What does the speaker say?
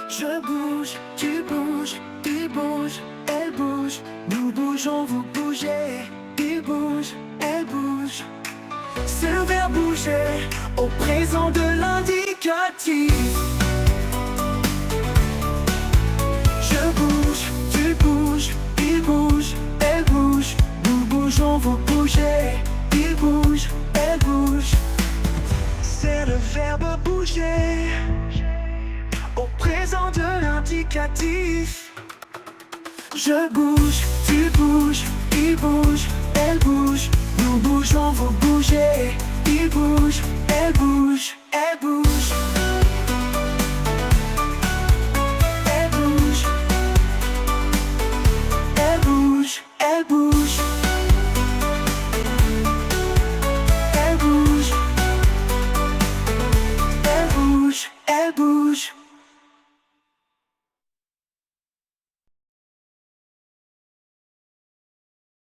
Je bouge, tu bouges, il bouge, elle bouge. Nous bougeons, vous bougez. Il bouge, elle bouge. C'est le verbe bouger au présent de l'indicatif. Je bouge, tu bouges, il bouge, elle bouge. Nous bougeons, vous bougez. Il bouge, elle bouge. C'est le verbe bouger au présent de l'indicatif. Je bouge, tu bouges, il bouge, elle bouge. Nous bougeons, vous bougez. Il bouge, elle bouge, elle bouge. Elle bouge, elle bouge, elle bouge.